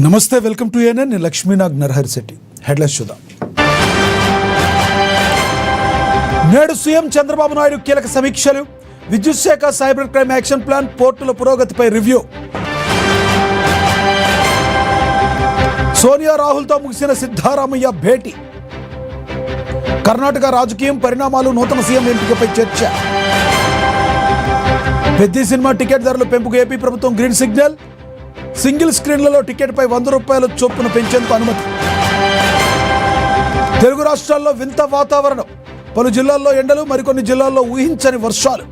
నమస్తే, welcome to ANN. నేను Lakshminag Naraharisetti. Headlines చూద్దాం. నేడు సీఎం చంద్రబాబు నాయుడు కీలక సమీక్షలు. విద్యుత్ శాఖ సైబర్ క్రైమ్ యాక్షన్ ప్లాన్, పోర్టుల పురోగతిపై రివ్యూ. సోనియా రాహుల్తో ముగిసిన సిద్ధారామయ్య భేటీ. కర్ణాటక రాజకీయం పరిణామాలు, నూతన సీఎం ఎంపికపై చర్చ. పెద్ద సినిమా టికెట్ ధరలు పెంపుకు ఏపీ ప్రభుత్వం గ్రీన్ సిగ్నల్. సింగిల్ స్క్రీన్లలో టికెట్పై ₹100 చొప్పున పెంచేందుకు అనుమతి. తెలుగు రాష్ట్రాల్లో వింత వాతావరణం. పలు జిల్లాల్లో ఎండలు, మరికొన్ని జిల్లాల్లో ఊహించని వర్షాలు.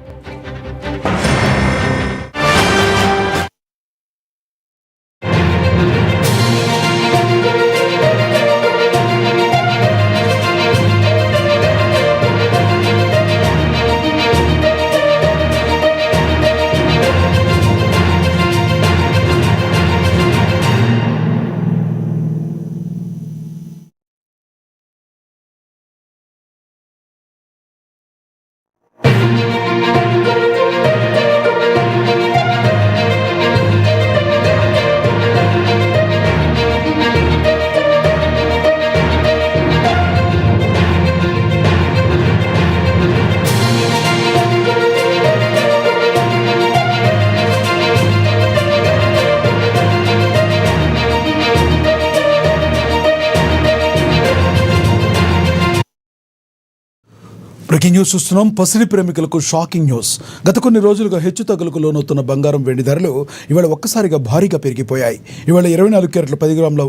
బ్రేకింగ్ న్యూస్ చూస్తున్నాం. పసిడి ప్రేమికులకు షాకింగ్ న్యూస్. గత కొన్ని రోజులుగా హెచ్చుతగ్గులకు లోనవుతున్న బంగారం, వెండి ధరలు ఇవాళ ఒక్కసారిగా భారీగా పెరిగిపోయాయి. ఇవాళ 24 క్యారెట్ల 10 గ్రాముల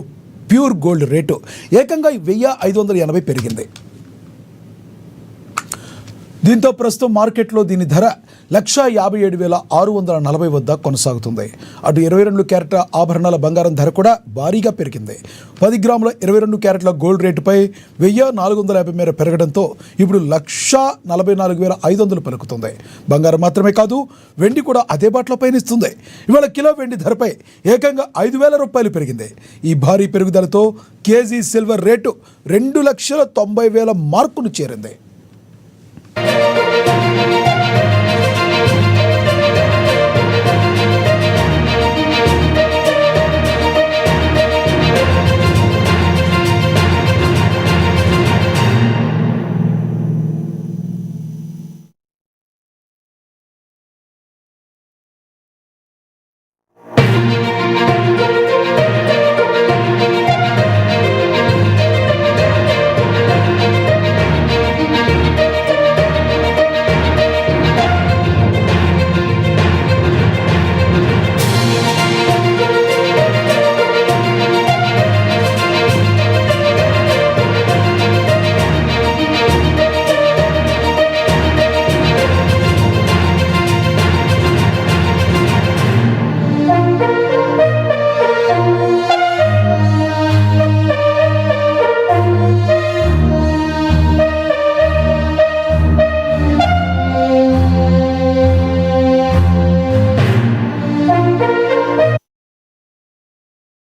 ప్యూర్ గోల్డ్ రేటు ఏకంగా 1580 పెరిగింది. దీంతో ప్రస్తుతం మార్కెట్లో దీని ధర 157,640 వద్ద కొనసాగుతుంది. అటు 22 క్యారెట్ల ఆభరణాల బంగారం ధర కూడా భారీగా పెరిగింది. 10 గ్రాముల 22 క్యారెట్ల గోల్డ్ రేటుపై 1450 మేర పెరగడంతో ఇప్పుడు 144,500 పలుకుతుంది. బంగారం మాత్రమే కాదు, వెండి కూడా అదే బాటలో పయనిస్తుంది. ఇవాళ కిలో వెండి ధరపై ఏకంగా ₹5,000 పెరిగింది. ఈ భారీ పెరుగుదలతో కేజీ సిల్వర్ రేటు 2,90,000 మార్కును చేరింది.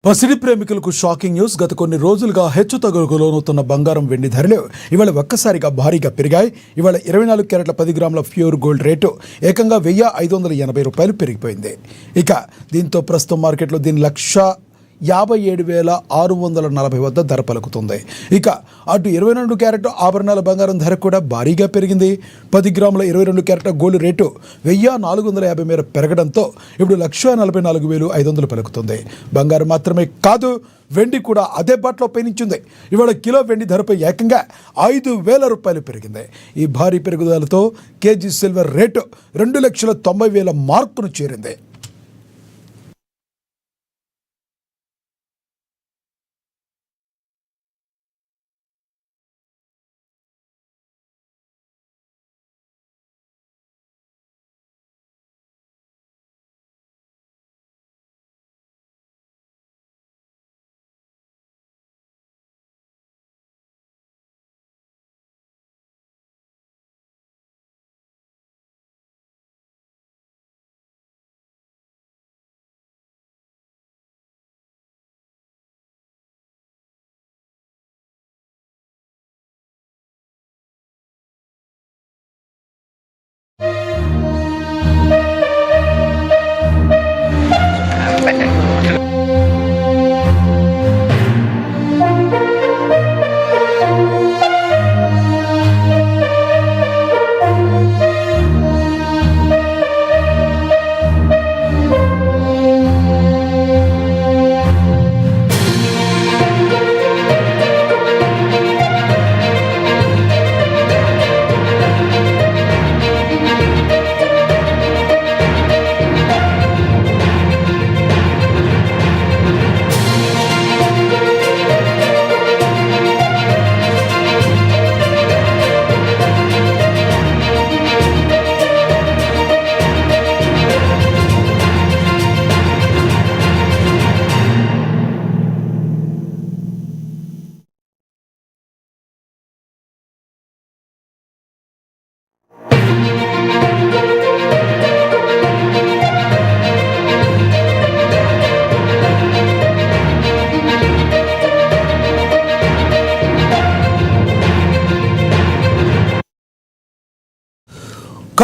పసిడి ప్రేమికులకు షాకింగ్ న్యూస్. గత కొన్ని రోజులుగా హెచ్చుతగ్గులకు లోనవుతున్న బంగారం, వెండి ధరలు ఇవాళ ఒక్కసారిగా భారీగా పెరిగాయి. ఇవాళ 24 క్యారెట్ల 10 గ్రాముల ప్యూర్ గోల్డ్ రేటు ఏకంగా ₹1,580 పెరిగిపోయింది. ఇక దీంతో ప్రస్తుతం మార్కెట్లో దీని 157,640 వద్ద ధర పలుకుతుంది. ఇక అటు 22 క్యారెట్ ఆభరణాల బంగారం ధర కూడా భారీగా పెరిగింది. 10 గ్రాముల 22 క్యారెట్ గోల్డ్ రేటు 1,450 మేర పెరగడంతో ఇప్పుడు 144,500 పలుకుతుంది. బంగారం మాత్రమే కాదు, వెండి కూడా అదే బాటలో పయనించింది. ఇవాళ కిలో వెండి ధరపై ఏకంగా ₹5,000 పెరిగింది. ఈ భారీ పెరుగుదలతో కేజీ సిల్వర్ రేటు 2,90,000 మార్కును చేరింది.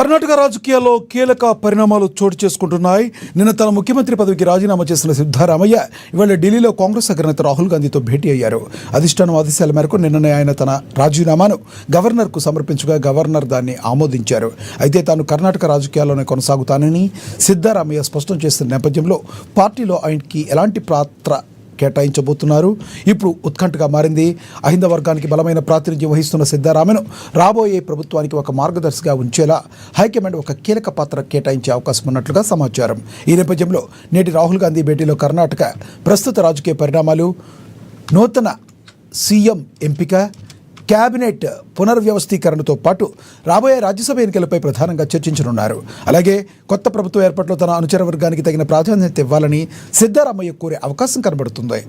కర్ణాటక రాజకీయాల్లో కీలక పరిణామాలు చోటు చేసుకుంటున్నాయి. నిన్న తన ముఖ్యమంత్రి పదవికి రాజీనామా చేసిన సిద్ధరామయ్య ఇవాళ ఢిల్లీలో కాంగ్రెస్ అగ్రనేత రాహుల్ గాంధీతో భేటీ అయ్యారు. అధిష్టానం ఆదేశాల మేరకు నిన్ననే ఆయన తన రాజీనామాను గవర్నర్కు సమర్పించగా గవర్నర్ దాన్ని ఆమోదించారు. అయితే తాను కర్ణాటక రాజకీయాల్లోనే కొనసాగుతానని సిద్ధరామయ్య స్పష్టం చేసిన నేపథ్యంలో పార్టీలో ఆయనకి ఎలాంటి పాత్ర కేటాయించబోతున్నారు ఇప్పుడు ఉత్కంఠగా మారింది. అహింద వర్గానికి బలమైన ప్రాతినిధ్యం వహిస్తున్న సిద్ధరామయ్యను రాబోయే ప్రభుత్వానికి ఒక మార్గదర్శిగా ఉంచేలా హైకమాండ్ ఒక కీలక పాత్ర కేటాయించే అవకాశం ఉన్నట్లుగా సమాచారం. ఈ నేపథ్యంలో నేటి రాహుల్ గాంధీ భేటీలో కర్ణాటక ప్రస్తుత రాజకీయ పరిణామాలు, నూతన సీఎం ఎంపిక, క్యాబినెట్ పునర్వ్యవస్థీకరణతో పాటు రాబోయే రాజ్యసభ ఎన్నికలపై ప్రధానంగా చర్చించనున్నారు. అలాగే కొత్త ప్రభుత్వ ఏర్పాటులో తన అనుచర వర్గానికి తగిన ప్రాధాన్యత ఇవ్వాలని సిద్ధరామయ్య కోరే అవకాశం కనబడుతుంది.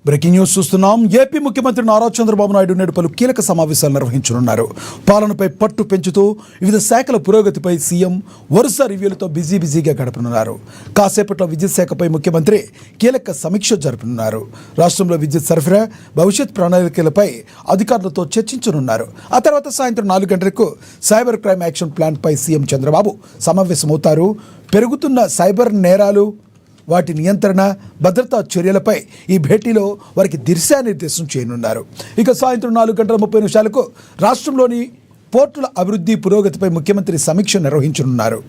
బ్రేకింగ్ న్యూస్ చూస్తున్నాం. ఏపీ ముఖ్యమంత్రి నారా చంద్రబాబు నాయుడు నేడు పలు కీలక సమావేశాలు నిర్వహించనున్నారు. పాలనపై పట్టు పెంచుతూ వివిధ శాఖల పురోగతిపై సీఎం వరుస రివ్యూలతో బిజీగా గడపనున్నారు. కాసేపట్లో విద్యుత్ శాఖపై ముఖ్యమంత్రి కీలక సమీక్ష జరపనున్నారు. రాష్ట్రంలో విద్యుత్ సరఫరా, భవిష్యత్ ప్రణాళికలపై అధికారులతో చర్చించనున్నారు. ఆ తర్వాత సాయంత్రం 4 గంటలకు సైబర్ క్రైమ్ యాక్షన్ ప్లాన్ పై సీఎం చంద్రబాబు సమావేశమవుతారు. పెరుగుతున్న సైబర్ నేరాలు, వాటి నియంత్రణ, భద్రతా చర్యలపై ఈ భేటీలో వారికి దిశానిర్దేశం చేయనున్నారు. ఇక సాయంత్రం 4:30 రాష్ట్రంలోని పోర్టుల అభివృద్ధి పురోగతిపై ముఖ్యమంత్రి సమీక్ష నిర్వహించనున్నారు.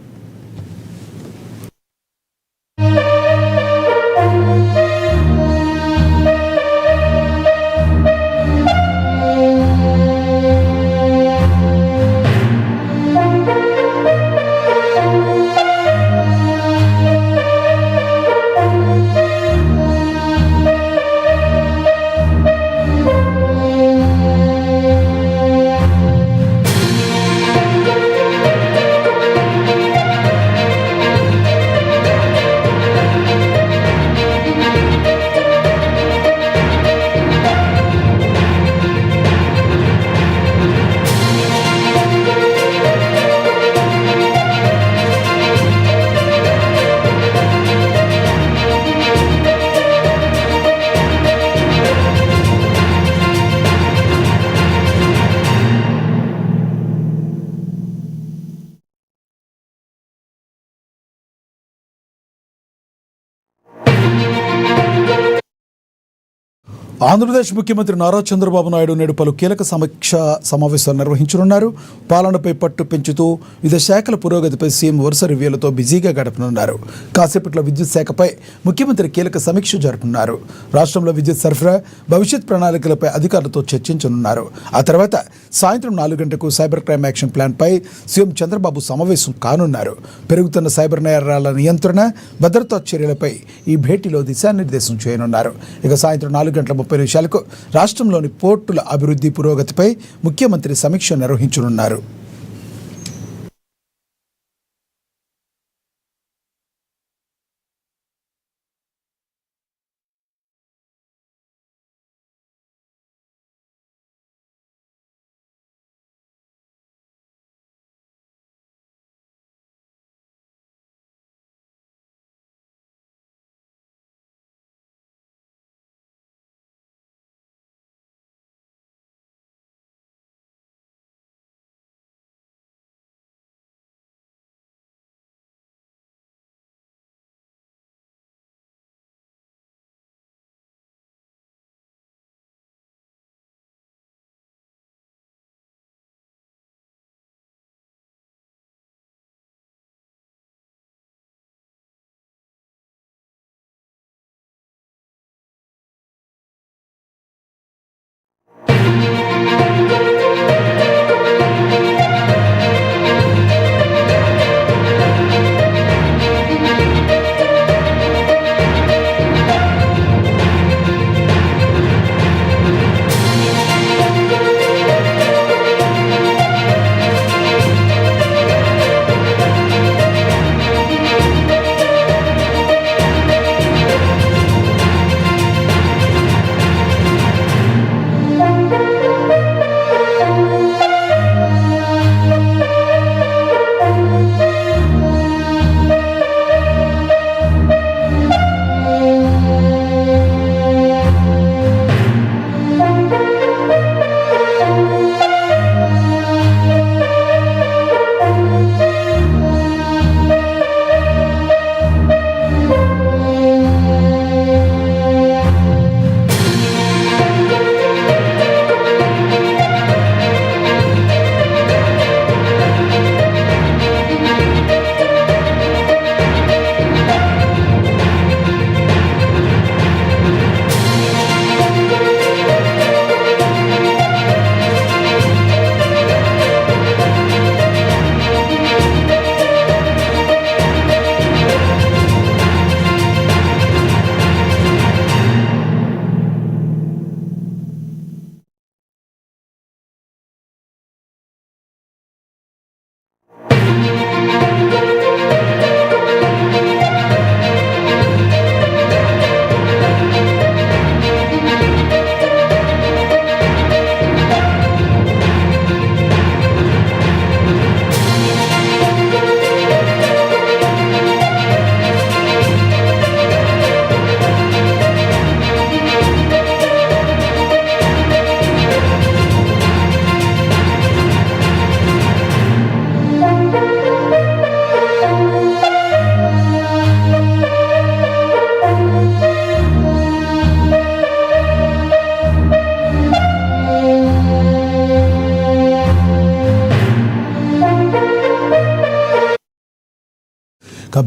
ఆంధ్రప్రదేశ్ ముఖ్యమంత్రి నారా చంద్రబాబు నాయుడు నేడు పలు కీలక సమీక్షా సమావేశాలు నిర్వహించనున్నారు. పాలనపై పట్టు పెంచుతూ వివిధ శాఖల పురోగతిపై సీఎం వరుస రివ్యూలతో బిజీగా గడపనున్నారు. కాసేపట్లో విద్యుత్ శాఖపై ముఖ్యమంత్రి కీలక సమీక్ష జరుపుతున్నారు. రాష్ట్రంలో విద్యుత్ సరఫరా, భవిష్యత్ ప్రణాళికలపై అధికారులతో చర్చించనున్నారు. ఆ తర్వాత సాయంత్రం 4 గంటలకు సైబర్ క్రైమ్ యాక్షన్ ప్లాన్పై సీఎం చంద్రబాబు సమావేశం కానున్నారు. పెరుగుతున్న సైబర్ నేరాల నియంత్రణ, భద్రతా చర్యలపై ఈ భేటీలో దిశానిర్దేశం చేయనున్నారు. ఇక సాయంత్రం 4:30 నిమిషాలకు రాష్ట్రంలోని పోర్టుల అభివృద్ధి పురోగతిపై ముఖ్యమంత్రి సమీక్ష నిర్వహించనున్నారు.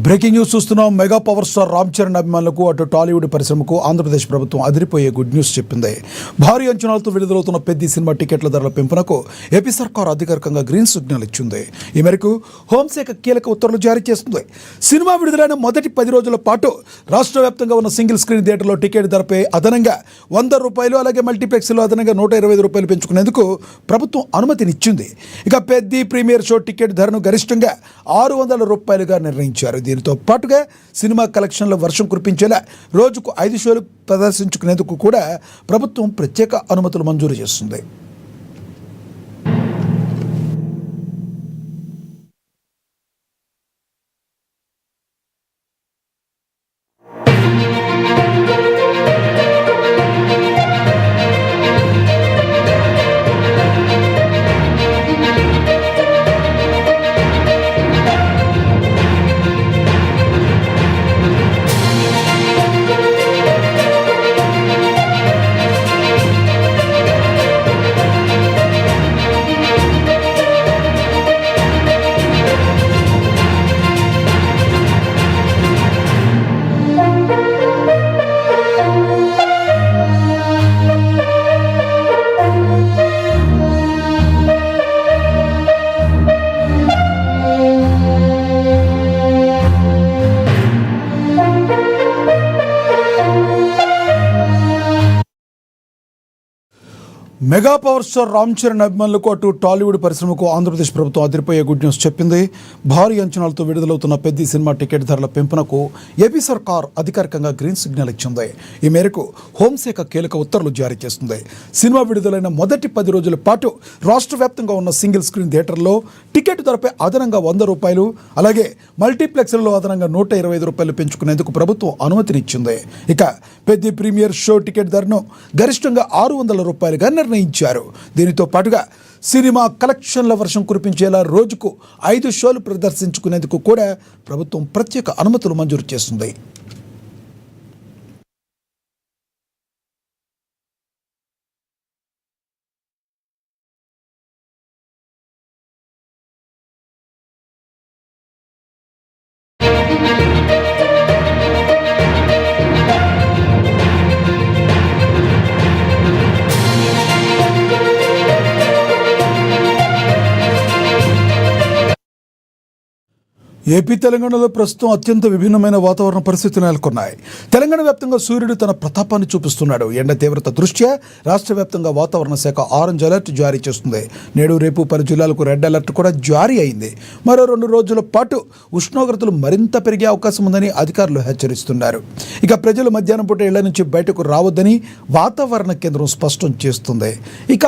బ్రేకింగ్ న్యూస్ చూస్తున్నాం. Mega power star Ram Charan అభిమానులకు అటు టాలీవుడ్ పరిశ్రమకు ఆంధ్రప్రదేశ్ ప్రభుత్వం అదిరిపోయే గుడ్ న్యూస్ చెప్పింది. భారీ అంచనాలతో విడుదలవుతున్న పెద్ద సినిమా టికెట్ల ధరల పెంపునకు ఏపీ సర్కార్ అధికారికంగా గ్రీన్ సిగ్నల్ ఇచ్చింది. ఈ మేరకు హోంశాఖ కీలక ఉత్తర్వులు జారీ చేస్తుంది. సినిమా విడుదలైన మొదటి 10 రోజుల పాటు రాష్ట్ర వ్యాప్తంగా ఉన్న సింగిల్ స్క్రీన్ థియేటర్లో టికెట్ ధరపై అదనంగా ₹100, అలాగే మల్టీప్లెక్స్లో అదనంగా ₹125 పెంచుకునేందుకు ప్రభుత్వం అనుమతినిచ్చింది. ఇక పెద్ద ప్రీమియర్ షో టికెట్ ధరను గరిష్టంగా ₹600 నిర్ణయించారు. దీనితో పాటుగా సినిమా కలెక్షన్ల వర్షం కురిపించేలా రోజుకు 5 షోలు ప్రదర్శించుకునేందుకు కూడా ప్రభుత్వం ప్రత్యేక అనుమతులు మంజూరు చేస్తుంది. Mega power star Ram Charan అభిమానులకు అటు టాలీవుడ్ పరిశ్రమకు ఆంధ్రప్రదేశ్ ప్రభుత్వం అదిరిపోయే గుడ్ న్యూస్ చెప్పింది. భారీ అంచనాలతో విడుదలవుతున్న పెద్ద సినిమా టికెట్ ధరల పెంపునకు ఏపీ సర్కార్ అధికారికంగా గ్రీన్ సిగ్నల్ ఇచ్చింది. ఈ మేరకు హోంశాఖ కీలక ఉత్తర్వులు జారీ చేస్తుంది. సినిమా విడుదలైన మొదటి 10 రోజుల పాటు రాష్ట్ర వ్యాప్తంగా ఉన్న సింగిల్ స్క్రీన్ థియేటర్లో టికెట్ ధరపై అదనంగా ₹100, అలాగే మల్టీప్లెక్స్లలో అదనంగా ₹125 పెంచుకునేందుకు ప్రభుత్వం అనుమతినిచ్చింది. ఇక పెద్ద ప్రీమియర్ షో టికెట్ ధరను గరిష్టంగా ₹600గా నిర్ణయించారు. దీనితో పాటుగా సినిమా కలెక్షన్ల వర్షం కురిపించేలా రోజుకు 5 షోలు ప్రదర్శించుకునేందుకు కూడా ప్రభుత్వం ప్రత్యేక అనుమతులు మంజూరు చేస్తుంది. ఏపీ తెలంగాణలో ప్రస్తుతం అత్యంత విభిన్నమైన వాతావరణ పరిస్థితులు నెలకొన్నాయి. తెలంగాణ వ్యాప్తంగా సూర్యుడు తన ప్రతాపాన్ని చూపిస్తున్నాడు. ఎండ తీవ్రత దృష్ట్యా రాష్ట్ర వ్యాప్తంగా వాతావరణ శాఖ ఆరెంజ్ అలర్ట్ జారీ చేస్తుంది. నేడు రేపు పలు జిల్లాలకు రెడ్ అలర్ట్ కూడా జారీ అయింది. మరో 2 రోజుల పాటు ఉష్ణోగ్రతలు మరింత పెరిగే అవకాశం ఉందని అధికారులు హెచ్చరిస్తున్నారు. ఇక ప్రజలు మధ్యాహ్నం పూట ఇళ్ల నుంచి బయటకు రావద్దని వాతావరణ కేంద్రం స్పష్టం చేస్తుంది. ఇక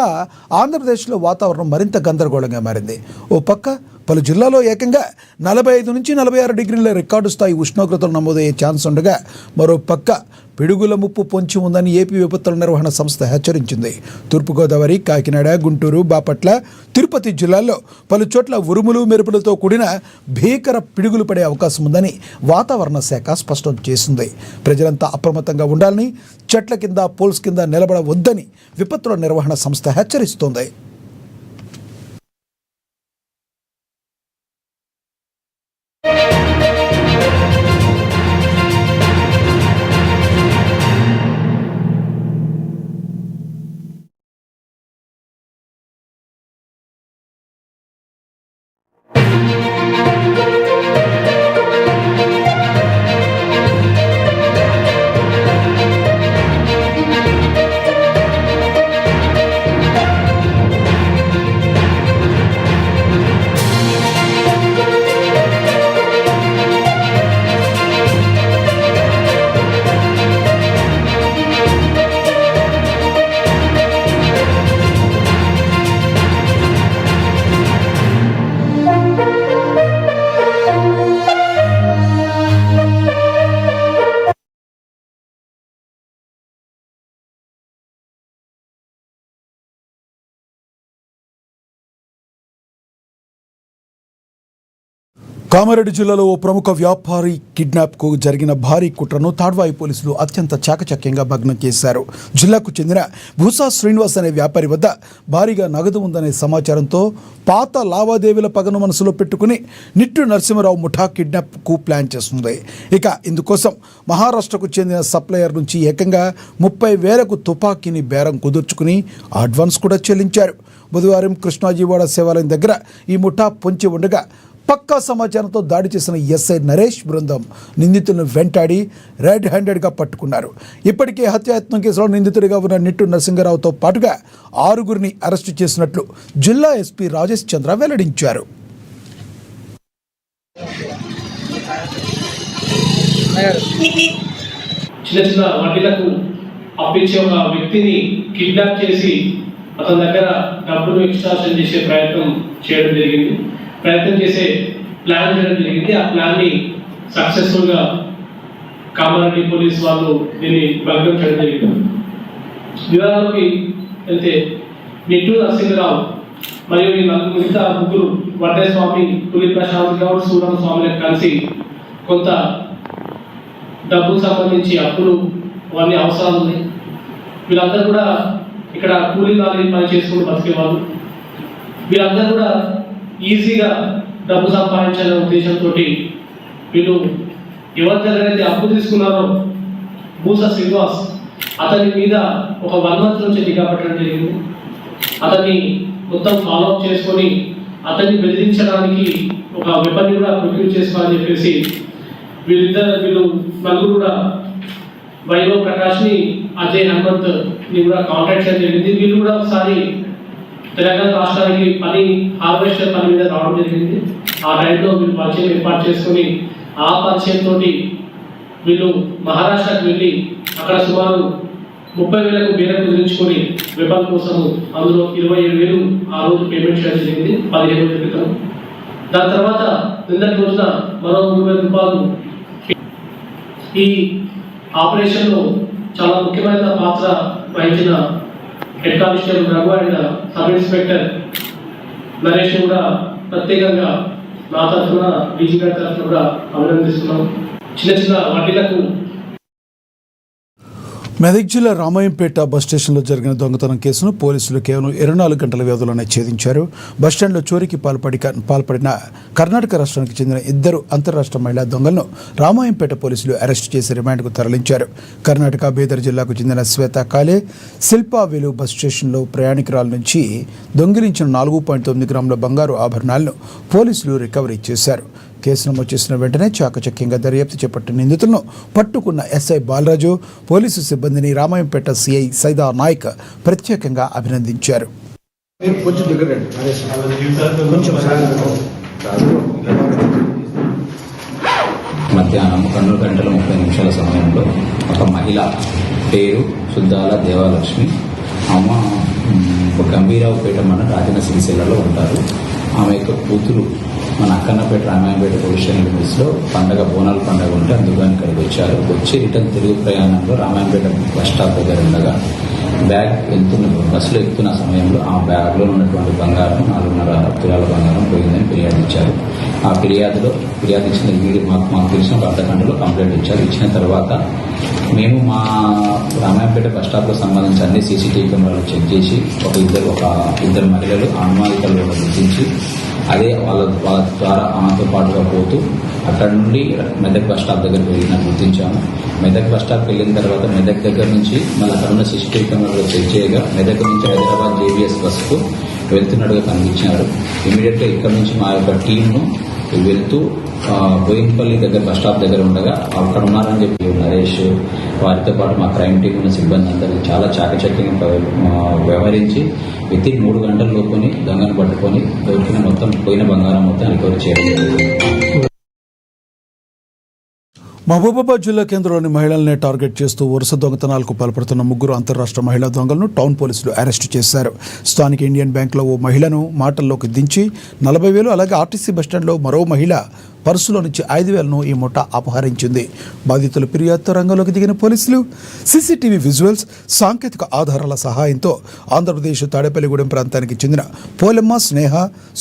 ఆంధ్రప్రదేశ్లో వాతావరణం మరింత గందరగోళంగా మారింది. ఓ పక్క పలు జిల్లాలో ఏకంగా 45 నుంచి 46 డిగ్రీల రికార్డు స్థాయి ఉష్ణోగ్రతలు నమోదయ్యే ఛాన్స్ ఉండగా, మరో పక్క పిడుగుల ముప్పు పొంచి ఉందని ఏపీ విపత్తుల నిర్వహణ సంస్థ హెచ్చరించింది. తూర్పుగోదావరి, కాకినాడ, గుంటూరు, బాపట్ల, తిరుపతి జిల్లాల్లో పలు చోట్ల ఉరుములు మెరుపులతో కూడిన భీకర పిడుగులు పడే అవకాశం ఉందని వాతావరణ శాఖ స్పష్టం చేసింది. ప్రజలంతా అప్రమత్తంగా ఉండాలని, చెట్ల కింద, పోల్స్ కింద నిలబడవద్దని విపత్తుల నిర్వహణ సంస్థ హెచ్చరిస్తోంది. కామారెడ్డి జిల్లాలో ఓ ప్రముఖ వ్యాపారి కిడ్నాప్కు జరిగిన భారీ కుట్రను తాడ్వాయి పోలీసులు అత్యంత చాకచక్యంగా భగ్నం చేశారు. జిల్లాకు చెందిన భూసా శ్రీనివాస్ అనే వ్యాపారి వద్ద భారీగా నగదు ఉందనే సమాచారంతో పాత లావాదేవీల పగను మనసులో పెట్టుకుని నిట్టు నరసింహరావు ముఠా కిడ్నాప్కు ప్లాన్ చేస్తుంది. ఇక ఇందుకోసం మహారాష్ట్రకు చెందిన సప్లయర్ నుంచి ఏకంగా 30,000కు తుపాకీని బేరం కుదుర్చుకుని అడ్వాన్స్ కూడా చెల్లించారు. బుధవారం కృష్ణాజీవాడ శివాలయం దగ్గర ఈ ముఠా పొంచి ఉండగా పక్కా సమాచారంతో దాడి చేసిన ఎస్ఐ నరేష్ బృందం నిందితులను వెంటాడి రెడ్ హ్యాండెడ్గా పట్టుకున్నారు. ఇప్పటికే హత్యాయత్నం కేసులో నిందితుడిగా ఉన్న నిట్టు నరసింహరావుతో పాటుగా 6గురిని అరెస్టు చేసినట్లు జిల్లా ఎస్పీ రాజేష్ చంద్ర వెల్లడించారు. చిన్న చిన్న వడ్డీలకు అప్పించే ఒక వ్యక్తిని కిడ్నాప్ చేసి అతని దగ్గర డబ్బును ఎక్స్ట్రాక్షన్ చేసే ప్రయత్నం చేసే ప్లాన్ చేయడం జరిగింది. ఆ ప్లాన్ని సక్సెస్ఫుల్గా కామారెడ్డి పోలీస్ వాళ్ళు దీన్ని భగ్నం చేయడం జరిగింది. వివరాల్లోకి వెళ్తే నిట్టు నరసింహరావు మరియు ఈ మిగతా ముగ్గురు వడ్డేస్వామి, పులి ప్రశాంత్ గౌడ్, సూరం స్వామిని కలిసి కొంత డబ్బుకు సంబంధించి అప్పులు అవన్నీ అవసరాలు ఉన్నాయి. వీళ్ళందరూ కూడా ఇక్కడ కూలీ పని చేసుకుని బతికేవాళ్ళు. వీళ్ళందరూ కూడా ఈజీగా డబ్బు సంపాదించాలనే ఉద్దేశంతో వీళ్ళు ఎవరి దగ్గర అయితే అప్పు తీసుకున్నారో భూసా శ్రీనివాస్ అతని మీద ఒక 1 month నుంచి నిఘా పెట్టడం జరిగింది. అతన్ని మొత్తం ఫాలోఅప్ చేసుకొని అతన్ని బెదిరించడానికి ఒక వెపన్ని కూడా ప్రొక్యూర్ చేసుకోవాలని చెప్పేసి వీళ్ళు నలుగురు కూడా వైభవ్ ప్రకాష్ని, అజయ్ హనుమంత్ కూడా కాంటాక్ట్ చేయడం జరిగింది. వీళ్ళు కూడా ఒకసారి తెలంగాణ రాష్ట్రానికి పని హార్వెస్టర్ పని మీద రావడం జరిగింది. ఆ టైంలో వీళ్ళు పరిచయం ఏర్పాటు చేసుకొని ఆ పరిచయంతో వీళ్ళు మహారాష్ట్రకి వెళ్ళి అక్కడ సుమారు 30,000కు బేరం కుదిరించుకొని వెపన్ కోసం అందులో 27,000 ఆ రోజు పేమెంట్ చేయడం జరిగింది 15 రోజుల క్రితం. దాని తర్వాత నిన్నటి రోజున మరో 3,000 రూపాయలు. ఈ ఆపరేషన్లో చాలా ముఖ్యమైన పాత్ర వహించిన head constable Raghu and sub inspector Naresh కూడా ప్రత్యేకంగా నా తరఫున డీజీ గారి తరఫున కూడా అభినందిస్తున్నాం. చిన్న చిన్న వడ్డీలకు మెదక్ జిల్లా రామాయంపేట బస్ స్టేషన్లో జరిగిన దొంగతనం కేసును పోలీసులు కేవలం 24 గంటల వ్యవధిలోనే ఛేదించారు. బస్టాండ్లో చోరీకి పాల్పడిన కర్ణాటక రాష్ట్రానికి చెందిన 2 అంతర్రాష్ట్ర మహిళా దొంగలను రామాయంపేట పోలీసులు అరెస్ట్ చేసి రిమాండ్కు తరలించారు. కర్ణాటక బీదర్ జిల్లాకు చెందిన శ్వేత కాలే, శిల్పా వేలు బస్ స్టేషన్లో ప్రయాణికురాల నుంచి దొంగిలించిన 4.9 గ్రాముల బంగారు ఆభరణాలను పోలీసులు రికవరీ చేశారు. కేసు నమోదు చేసిన వెంటనే చాకచక్యంగా దర్యాప్తు చేపట్టిన నిందితులను పట్టుకున్న ఎస్ఐ బాలరాజు, పోలీసు సిబ్బందిని రామాయంపేట సిఐ సైదా నాయక్ ప్రత్యేకంగా అభినందించారు. మధ్యాహ్నం 2 గంటల 30 నిమిషాల సమయంలో ఒక మహిళ పేరు సుద్దాల దేవాలక్ష్మి, ఆమె గంభీరావుపేట మన రాజన సిరిసిల్లలో ఉంటారు. ఆమె యొక్క కూతురు మన అక్కన్నపేట రామాయంపేట పోలీస్ స్టేషన్ లిమిట్స్లో బోనాల పండుగ ఉంటే అందుకని ఇక్కడికి వచ్చారు. వచ్చి రిటర్న్ తిరుగు ప్రయాణంలో రామాయంపేట బస్ స్టాప్ దగ్గర ఉండగా బస్సులో ఎక్కుతున్న సమయంలో ఆ బ్యాగ్లో ఉన్నటువంటి బంగారం 4.5 తులాల బంగారం పోయిందని ఫిర్యాదు ఇచ్చారు. ఆ ఫిర్యాదు ఇచ్చిన మాకు తెలిసిన ఒక అర్ధగంటలో కంప్లైంట్ ఇచ్చారు. ఇచ్చిన తర్వాత మేము మా రామాయంపేట బస్ స్టాప్కు సంబంధించి అన్ని సీసీటీవీ కెమెరాలు చెక్ చేసి ఒక ఇద్దరు మహిళలు అనుమానితులను గుర్తించి అదే వాళ్ళ ద్వారా ఆమెతో పాటుగా పోతూ అక్కడ నుండి మెదక్ బస్ స్టాప్ దగ్గరికి వెళ్ళిన గుర్తించాము. మెదక్ బస్ స్టాప్కి వెళ్ళిన తర్వాత మెదక్ దగ్గర నుంచి మళ్ళీ అక్కడ ఉన్న సీసీటీవీ కెమెరాలో చెక్ చేయగా మెదక్ నుంచి హైదరాబాద్ జేబీఎస్ బస్సుకు వెళ్తున్నట్టుగా కనిపించినారు. ఇమీడియట్గా ఇక్కడ నుంచి మా యొక్క టీంను వెళ్తూ బోయిన్పల్లి దగ్గర బస్ స్టాప్ దగ్గర ఉండగా అక్కడ ఉన్నారని చెప్పి నరేష్ వారితో పాటు మా క్రైమ్ టీం ఉన్న సిబ్బంది అందరూ చాలా చాకచక్యంగా వ్యవహరించి వితిన్ 3 గంటల లోపుని దొంగను పట్టుకొని దొరికిన పోయిన బంగారం మొత్తం రికవరీ చేయడం జరిగింది. మహబూబాబాద్ జిల్లా కేంద్రంలోని మహిళలనే టార్గెట్ చేస్తూ వరుస దొంగతనాలకు పాల్పడుతున్న 3 అంతర్రాష్ట్ర మహిళా దొంగలను టౌన్ పోలీసులు అరెస్టు చేశారు. స్థానిక ఇండియన్ బ్యాంక్లో ఓ మహిళను మాటల్లోకి దించి 40,000, అలాగే ఆర్టీసీ బస్టాండ్లో మరో మహిళ పర్సులో నుంచి 5,000ను ఈ ముఠా అపహరించింది. బాధితుల ఫిర్యాదుతో రంగంలోకి దిగిన పోలీసులు సీసీటీవీ విజువల్స్, సాంకేతిక ఆధారాల సహాయంతో ఆంధ్రప్రదేశ్ తాడేపల్లిగూడెం ప్రాంతానికి చెందిన పోలమ్మ, స్నేహ,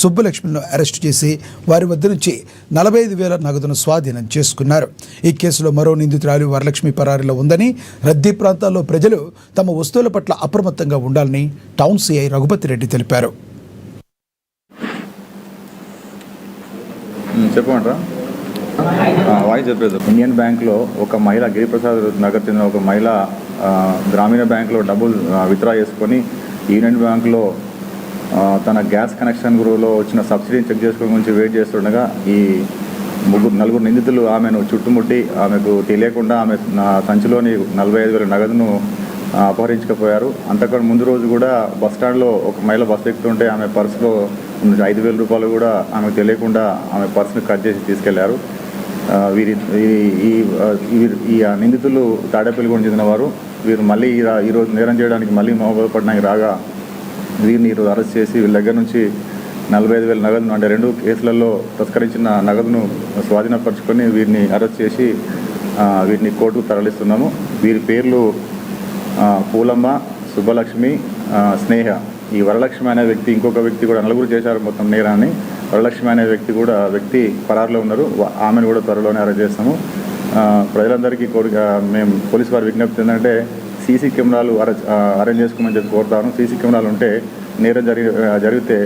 సుబ్బలక్ష్మిలను అరెస్టు చేసి వారి వద్ద నుంచి 45,000 నగదును స్వాధీనం చేసుకున్నారు. ఈ కేసులో మరో నిందితురాలు వరలక్ష్మి పరారీలో ఉందని, రద్దీ ప్రాంతాల్లో ప్రజలు తమ వస్తువుల పట్ల అప్రమత్తంగా ఉండాలని టౌన్ సిఐ రఘుపతి రెడ్డి తెలిపారు. చెప్పమంటారా? వాయిస్ చెప్పలేదు. ఇండియన్ బ్యాంక్లో ఒక మహిళ గిరిప్రసాద్ నగర్ చెందిన ఒక మహిళ గ్రామీణ బ్యాంక్లో డబ్బులు విత్డ్రా చేసుకొని యూనియన్ బ్యాంక్లో తన గ్యాస్ కనెక్షన్ గురువులో వచ్చిన సబ్సిడీని చెక్ చేసుకోవడం గురించి వెయిట్ చేస్తుండగా ఈ 4 నిందితులు ఆమెను చుట్టుముట్టి ఆమెకు తెలియకుండా ఆమె సంచిలోని 45,000 నగదును అపహరించకపోయారు. అంతకన్నా ముందు రోజు కూడా బస్ స్టాండ్లో ఒక మహిళ బస్సు ఎక్కుతుంటే ఆమె పర్సులో 5,000 రూపాయలు కూడా ఆమెకు తెలియకుండా ఆమె పర్సును కట్ చేసి తీసుకెళ్లారు. ఈ నిందితులు తాడేపల్లిగూడెం చెందిన వారు. వీరు మళ్ళీ ఈరోజు నేరం చేయడానికి మళ్ళీ మహబూబాబాద్పట్నానికి రాగా వీరిని ఈరోజు అరెస్ట్ చేసి వీళ్ళ దగ్గర నుంచి 45,000 నగదును, అంటే 2 కేసులలో తస్కరించిన నగదును స్వాధీనపరుచుకొని వీరిని అరెస్ట్ చేసి వీరిని కోర్టుకు తరలిస్తున్నాము. వీరి పేర్లు పూలమ్మ, సుబ్బలక్ష్మి, స్నేహ. ఈ వరలక్ష్మి అనే వ్యక్తి, ఇంకొక వ్యక్తి కూడా 4 చేశారు మొత్తం నేరాన్ని. వరలక్ష్మి అనే వ్యక్తి పరారులో ఉన్నారు. ఆమెను కూడా త్వరలోనే అరెస్ట్ చేస్తాము. ప్రజలందరికీ మేము పోలీసు వారి విజ్ఞప్తి ఏంటంటే సీసీ కెమెరాలు అరేంజ్ చేసుకోమని చెప్పి కోరుతాను. సీసీ కెమెరాలు ఉంటే నేరం జరిగితే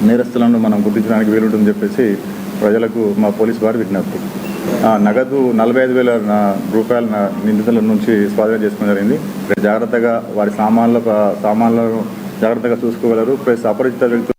నేరస్తులను మనం గుర్తించడానికి వీలుంటుందని చెప్పేసి ప్రజలకు మా పోలీసు వారి విజ్ఞప్తి. నగదు 45,000 రూపాయల నిందితుల నుంచి స్వాధీనం చేసుకోవడం జరిగింది. జాగ్రత్తగా వారి సామాన్లను జాగ్రత్తగా చూసుకోగలరు. ప్లస్ అపరిచిత వ్యక్తులు.